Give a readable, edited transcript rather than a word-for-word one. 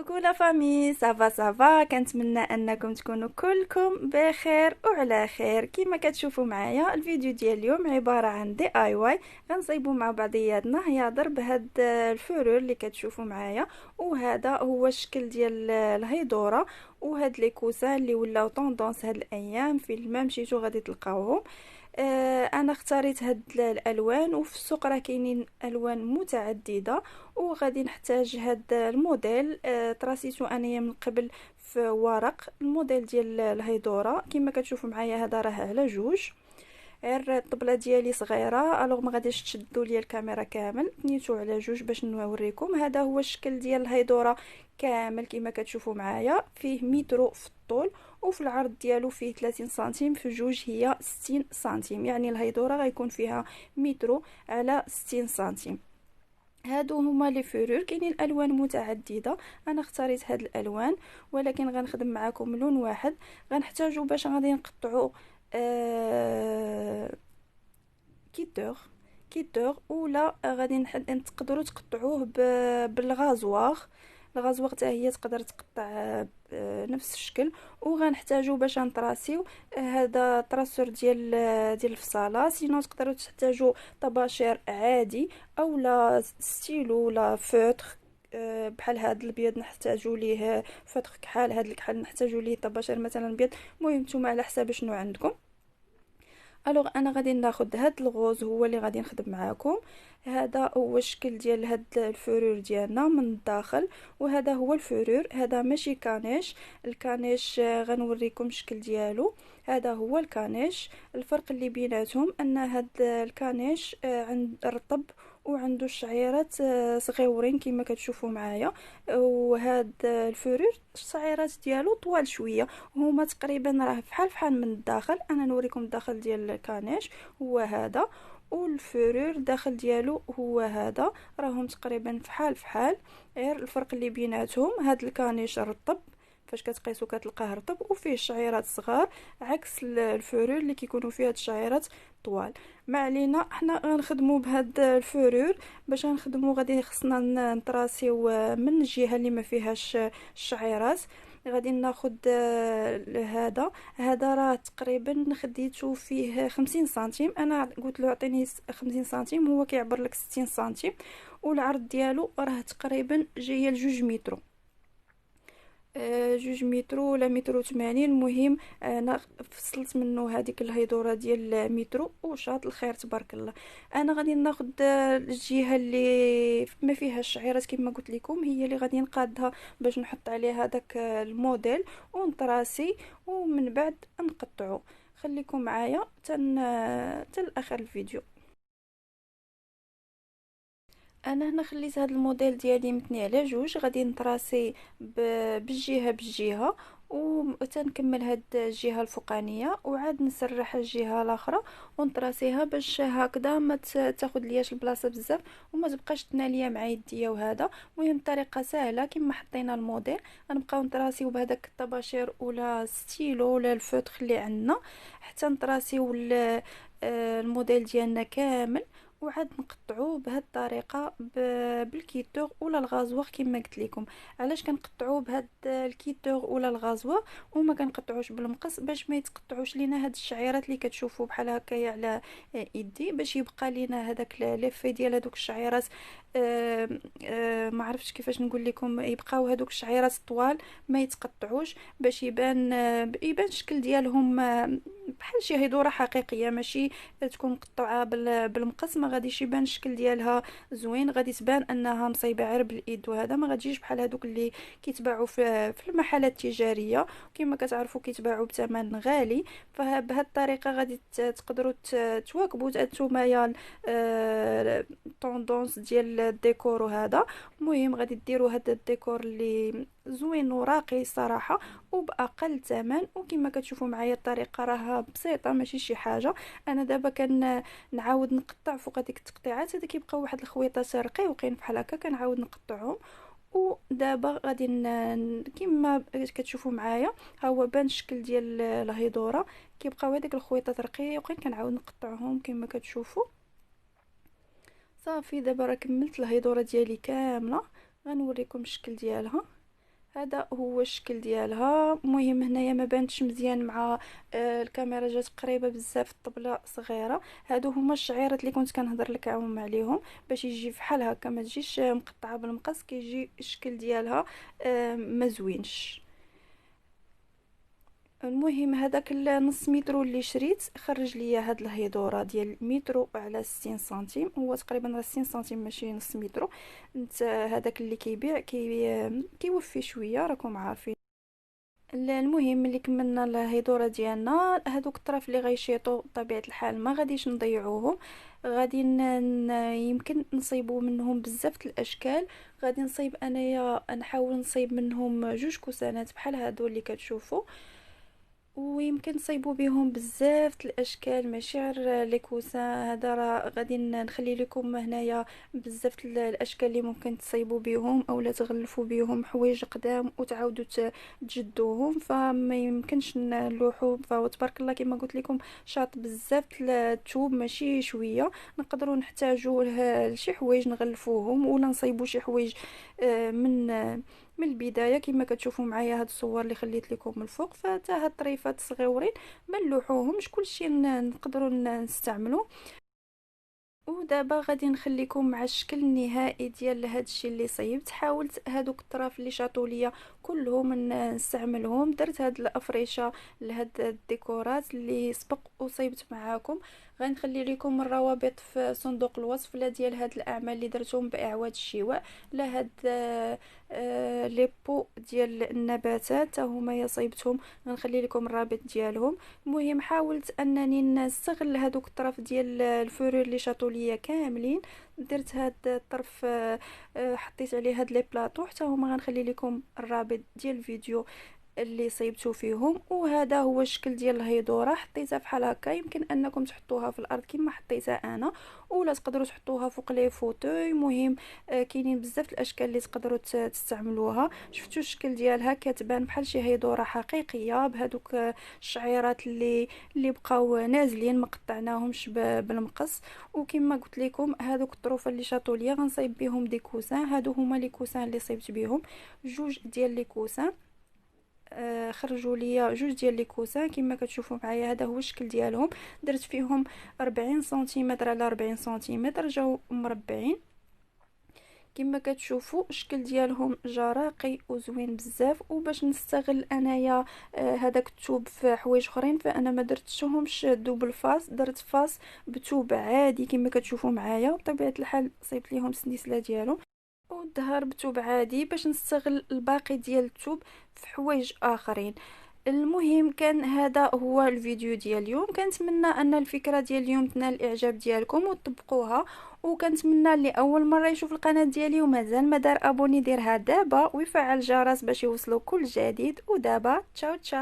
كوكو لا فامي، صافا كنتمنى انكم تكونوا كلكم بخير وعلى خير. كما كتشوفوا معايا الفيديو ديال اليوم عباره عن دي اي واي. غنصايبوا مع بعضياتنا هي ضرب هاد الفرور اللي كتشوفوا معايا، وهذا هو الشكل ديال الهيدوره. وهاد لي كوسان اللي ولاو طوندونس هاد الايام في ما مشيتو غادي تلقاوهم. انا اختاريت هاد الالوان، وفي السوق راه كاينين الوان متعدده، وغادي نحتاج هاد الموديل. تراسيتو انايا من قبل في ورق. الموديل ديال الهيدوره كما كتشوفوا معايا هذا راه على جوج. غير الطبله ديالي صغيره، الوغ ما غاديش تشدوا لي الكاميرا كامل، نيتو على جوج باش نوريكم. هذا هو الشكل ديال الهيدوره كامل كما كتشوفوا معايا. فيه مترو في الطول، وفي العرض ديالو فيه 30 سنتيم، في جوج هي 60 سنتيم، يعني الهيدوره غيكون فيها مترو على 60 سنتيم. هادو هما لي فورور، كاينين الوان متعدده. انا اختاريت هاد الالوان، ولكن غنخدم معاكم لون واحد. غنحتاجو باش غادي نقطعو آه كيتور كيتور، ولا غادي تقدروا تقطعوه بالغازواغ. الغازواغ حتى هي تقدر تقطع نفس الشكل. وغنحتاجو باش نطراسيو هذا طراسور ديال الفصاله. سينو تقدروا تحتاجوا طباشير عادي، او لا ستيلو ولا فوتر. بحال هاد الابيض نحتاجو ليه فوتر كحال، هاد الكحل نحتاجو ليه طباشير مثلا بيض. المهم نتوما على حساب شنو عندكم. الوغ انا غادي ناخد هاد الغوز هو اللي غادي نخدم معاكم. هذا هو الشكل ديال هاد الفرور ديالنا من الداخل، وهذا هو الفرور. هذا ماشي كانيش. الكانيش غنوريكم الشكل ديالو. هذا هو الكانيش. الفرق اللي بيناتهم ان هاد الكانيش عند رطب، وعنده الشعيرات صغيورين كما كتشوفوا معايا. وهاد الفرور الشعيرات ديالو طوال شويه، هما تقريبا راه فحال من الداخل. انا نوريكم الداخل ديال الكانيش هو هذا، والفرور الداخل ديالو هو هذا. راهم تقريبا فحال. غير الفرق اللي بيناتهم هاد الكانيش رطب، فاش كتقيسو كتلقاه رطب وفيه الشعيرات صغار، عكس الفرور اللي كيكونوا فيها الشعيرات طوال. ما علينا، حنا غنخدموا بهاد الفرور. باش غنخدموا غادي خصنا نطراسيو من الجهه اللي ما فيهاش الشعيرات. غادي ناخد هذا راه تقريبا خديته فيه 50 سنتيم. انا قلت له اعطيني 50 سنتيم، هو كيعبر لك 60 سنتيم. والعرض ديالو راه تقريبا جايه لجوج مترو. جوج مترو ولا مترو 80. المهم انا فصلت منه هذيك الهيدوره ديال مترو وشاط الخير تبارك الله. انا غادي ناخذ الجهه اللي ما فيها الشعيرات كما قلت لكم، هي اللي غادي نقادها باش نحط عليها هذاك الموديل ونطراسي، ومن بعد نقطعه. خليكم معايا تن اخر الفيديو. انا هنا خليت هذا الموديل ديالي متني على جوج. غادي نطراسي بالجهه وتنكمل هاد الجهه الفوقانيه، وعاد نسرح الجهه الاخرى ونطراسيها باش هكذا ما تاخذ لياش البلاصه بزاف وما تبقاش تناليه مع يديا. وهذا المهم طريقه سهله كما حطينا الموديل. غنبقاو نطراسيو بهذاك الطباشير ولا ستيلو ولا الفوتر اللي عندنا حتى نطراسيو الموديل ديالنا كامل، وعاد نقطعوه بهذه الطريقه بالكيتور ولا الغازوار كما قلت لكم. علاش كنقطعوه بهذا الكيتور ولا الغازوار وما كنقطعوش بالمقص؟ باش ما يتقطعوش لينا هاد الشعيرات اللي كتشوفوا بحال هكايا على يدي، باش يبقى لينا هذاك ليفي ديال هذوك الشعيرات. ما عرفتش كيفاش نقول لكم، يبقاو هذوك الشعيرات طوال ما يتقطعوش، باش يبان الشكل ديالهم بحال شي هيدوره حقيقيه، ماشي تكون مقطعه بالمقص. ما غاديش يبان الشكل ديالها زوين، غادي تبان انها مصايبه غير بالايد. وهذا ما غاديش بحال هذوك اللي كيتباعوا في المحلات التجاريه، كما كتعرفوا كيتباعوا بثمن غالي. فبهذه الطريقه غادي تقدروا تواكبوا نتوما يا الطوندونس ديال الديكور. وهذا المهم غادي ديروا هذا الديكور اللي زوين وراقي صراحه وباقل ثمن. وكما كتشوفوا معايا الطريقه راها بسيطه ماشي شي حاجه. انا دابا نعاود نقطع فوق هذيك التقطيعات. هذا كيبقاو واحد الخويطات رقيقين بحال هكا كنعاود نقطعهم. ودابا غادي كما كتشوفوا معايا ها هو بان الشكل ديال الهيدوره. كيبقاو هذيك الخويطات رقيقين كنعاود نقطعهم كما كتشوفوا. صافي دابا راه كملت الهيدوره ديالي كامله. غنوريكم الشكل ديالها. هذا هو الشكل ديالها. المهم هنايا ما بانتش مزيان مع الكاميرا، جات قريبه بزاف، الطبله صغيره. هادو هما الشعيرات اللي كنت كنهضر لكم عليهم، باش يجي بحال هكا، ما تجيش مقطعه بالمقص، كيجي الشكل ديالها ما زوينش. المهم هذاك النص مترو اللي شريت خرج ليا هاد الهيدوره ديال مترو على 60 سنتيم، هو تقريبا راه 60 سنتيم ماشي نص مترو. انت هذاك اللي كيبيع كيوفي شويه، راكم عارفين. المهم ملي كملنا الهيدوره ديالنا، هادوك الطراف اللي غيشيطوا بطبيعه الحال ما غاديش نضيعوهم، غادي يمكن نصيبوا منهم بزاف الاشكال. غادي نصيب انايا، نحاول نصيب منهم جوج كوسانات بحال هادو اللي كتشوفوا، ويمكن نصيبوا بهم بزاف الاشكال، ماشي غير لي كوسان. هذا راه غادي نخلي لكم هنايا بزاف الاشكال اللي ممكن تصيبوا بهم اولا تغلفوا بهم حوايج قدام وتعاودوا تجدوهم، فما يمكنش نلوحوا. فهو تبارك الله كما قلت لكم شاط بزاف الثوب، ماشي شويه. نقدروا نحتاجوا لشي حوايج نغلفوهم، ولا نصيبوا شي حوايج من البدايه كما كتشوفوا معايا. هاد الصور اللي خليت لكم من الفوق، فتا هاد الطريفات صغيورين ما نلوحوهمش، كلشي نقدروا نستعملوا. ودابا غادي نخليكم مع الشكل النهائي ديال هادشي اللي صيبت. حاولت هادوك الطراف اللي شاطوا ليا كلهم نستعملهم. درت هاد الافريشه لهاد الديكورات اللي سبق وصيبت معاكم. غنخلي لكم الروابط في صندوق الوصف، لا ديال هاد الاعمال اللي درتهم باعواد الشواء، لا هاد لي بو ديال النباتات تا هما يا صيبتهم، غنخلي لكم الرابط ديالهم. المهم حاولت انني نستغل هذوك الطرف ديال الفرور اللي شاطوا ليا كاملين. درت هاد الطرف حطيت عليه هاد لي بلاطو، حتى هما غنخلي لكم الرابط ديال الفيديو اللي صيبتو فيهم. وهذا هو الشكل ديال الهيدوره، حطيتها بحال هكا. يمكن انكم تحطوها في الارض كما حطيتها انا، ولا تقدروا تحطوها فوق لي فوتوي. مهم كاينين بزاف الاشكال اللي تقدروا تستعملوها. شفتوا الشكل ديالها كتبان بحال شي هيدوره حقيقيه، بهذوك الشعيرات اللي بقاو نازلين، ما قطعناهمش بالمقص. وكما قلت لكم هذوك الطروفه اللي شاطوا ليا غنصايب بهم دي كوسان. هادو هما لي كوسان اللي صيبت بهم، جوج ديال لي كوسان. خرجوا ليا جوج ديال لي كوسان كما كتشوفوا معايا. هذا هو الشكل ديالهم. درت فيهم 40 سنتيمتر على 40 سنتيمتر، جاو مربعين كما كتشوفوا. الشكل ديالهم جا راقي وزوين بزاف. وباش نستغل انايا هذاك الثوب في حوايج اخرين، فانا ما درتهمش دوبل فاس، درت فاس بثوب عادي كما كتشوفوا معايا. بطبيعه الحال صيبت ليهم السنيسله ديالو والظهر بثوب عادي، باش نستغل الباقي ديال الثوب في حوايج اخرين. المهم كان هذا هو الفيديو ديال اليوم. كنتمنى ان الفكره ديال اليوم تنال الاعجاب ديالكم وتطبقوها. وكنتمنى اللي اول مره يشوف القناه ديالي ومازال ما دار ابوني، يديرها دابا ويفعل الجرس باش يوصلوا كل جديد. ودابا تشاو تشاو.